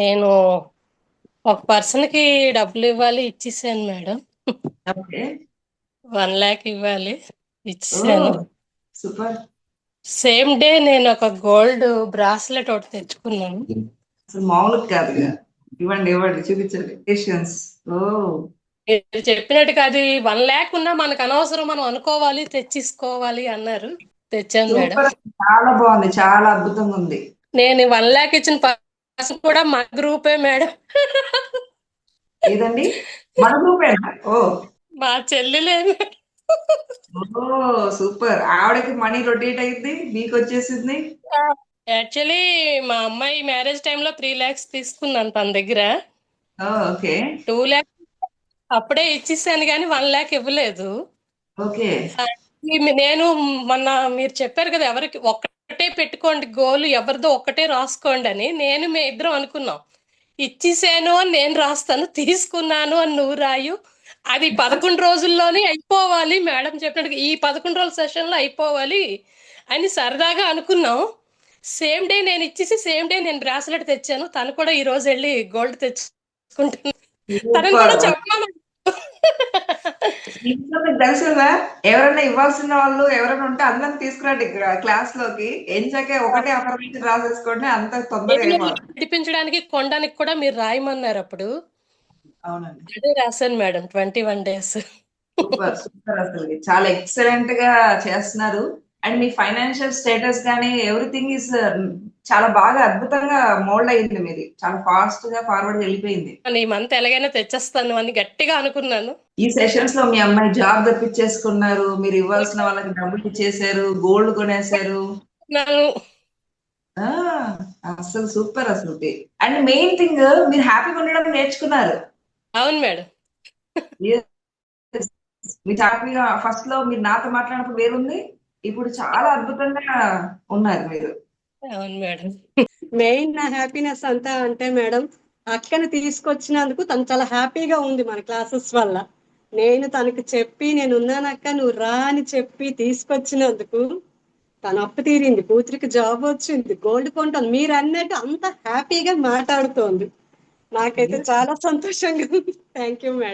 నేను ఒక పర్సన్ కి డబ్బులు ఇవ్వాలి ఇచ్చేసాను మేడం. ఓకే. 1 lakh ఇవ్వాలి ఓ, ఇచ్చేసాను. సూపర్. సేమ్ డే నేను ఒక గోల్డ్ బ్రాస్లెట్ ఒకటి తెచ్చుకున్నాను. అసలు మామూలుగా కాదుగా. ఇవ్వండి ఇవ్వండి, చూపించండి పేషెన్స్. ఓ, మీరు చెప్పినట్టు అది 1 lakh ఉన్నా మనకు అనవసరం, మనం అనుకోవాలి తెచ్చేసుకోవాలి అన్నారు. తెచ్చాను మేడం. సూపర్. చాలా బాగుంది, చాలా అద్భుతంగా ఉంది. నేను 1 lakh ఇచ్చిన పర్సన్ కూడా మా గ్రూపే మేడం. ఏదండి? మన గ్రూపేనా? ఓ. మా చెల్లెలే మేడం. ఓ, సూపర్. ఆవిడకి మనీ రొటేట్ అయింది, మీకు వచ్చేసింది. యాక్చువల్లీ మా అమ్మాయి మ్యారేజ్ టైంలో 3 lakhs తీసుకున్నాను తన దగ్గర. ఓ, ఓకే. 2 lakhs అప్పుడే ఇచ్చేసాను కానీ 1 lakh ఇవ్వలేదు. ఓకే. ఆ, నేను మొన్న మీరు చెప్పారు కదా, ఎవరికి ఒక్కటే పెట్టుకోండి గోలు, ఎవరిదో ఒక్కటే రాసుకోండి అని. నేను మీ ఇద్దరం అనుకున్నాం. ఇచ్చేసాను అని నేను రాస్తాను, తీసుకున్నాను అని నువ్వు రాయు. అది 11 రోజుల్లోనే అయిపోవాలి మేడం చెప్పినట్టు, ఈ 11 రోజుల సెషన్లో అయిపోవాలి అని సరదాగా అనుకున్నాం. సేమ్ డే నేను ఇచ్చేసి సేమ్ డే నేను బ్రాస్లెట్ తెచ్చాను. తను కూడా ఈ రోజు వెళ్ళి గోల్డ్ తెచ్చుకుంటుంది. తనని కూడా సూపర్. చెప్పాను. ఇంట్లో మీకు తెలుసుగా, ఎవరైనా ఇవ్వాల్సిన వాళ్ళు ఎవరైనా ఉంటే అందరిని తీసుకురండి క్లాస్ లోకి. ఏం చక్క ఒకటే అఫర్మేషన్ రాసేసుకోండి, అంత తొందరగా నేను అయిపోవాలి. నడిపించడానికి కొనడానికి కూడా మీరు రాయమన్నారు అప్పుడు. అవునండి. అదే రాశాను మేడం, 21 days. సూపర్ సూపర్, అసలు చాలా ఎక్సలెంట్ గా చేస్తున్నారు. అండ్ మీ ఫైనాన్షియల్ స్టేటస్ గానీ ఎవ్రీథింగ్ ఇస్ చాలా బాగా అద్భుతంగా మోల్డ్ అయింది. మీది చాలా ఫాస్ట్ గా ఫార్వర్డ్ వెళ్ళిపోయింది. ఈ మంత్ ఎలాగైనా తెచ్చేస్తాను అని గట్టిగా అనుకున్నాను. ఈ సెషన్స్ లో మీ అమ్మాయి జాబ్ తప్పించేసుకున్నారు, మీరు ఇవ్వాల్సిన వాళ్ళకి డబ్బులు ఇచ్చేసారు, గోల్డ్ కొనేసారు. నన్ను ఆ, అసలు సూపర్ అసలు. అండ్ మెయిన్ థింగ్, మీరు హ్యాపీగా ఉండడం నేర్చుకున్నారు. అవును మేడం. Yes. మీరు హ్యాపీగా ఫస్ట్ లో మీరు నాతో మాట్లాడినప్పుడు వేరుంది, ఇప్పుడు చాలా అద్భుతంగా ఉన్నారు మీరు. అవును మేడం. మెయిన్ నా హ్యాపీనెస్ అంతా అంటే మేడం, అక్కని తీసుకొచ్చినందుకు తను చాలా హ్యాపీగా ఉంది మన క్లాసెస్ వల్ల. నేను తనకి చెప్పి నేను ఉన్నానక్క నువ్వు రా అని చెప్పి తీసుకొచ్చినందుకు తను అప్పు తీరింది, కూతురికి జాబ్ వచ్చింది, గోల్డ్ కొంటాను మీరు అన్నట్టు అంత హ్యాపీగా మాట్లాడుతోంది. నాకైతే చాలా సంతోషంగా ఉంది. Thank you madam.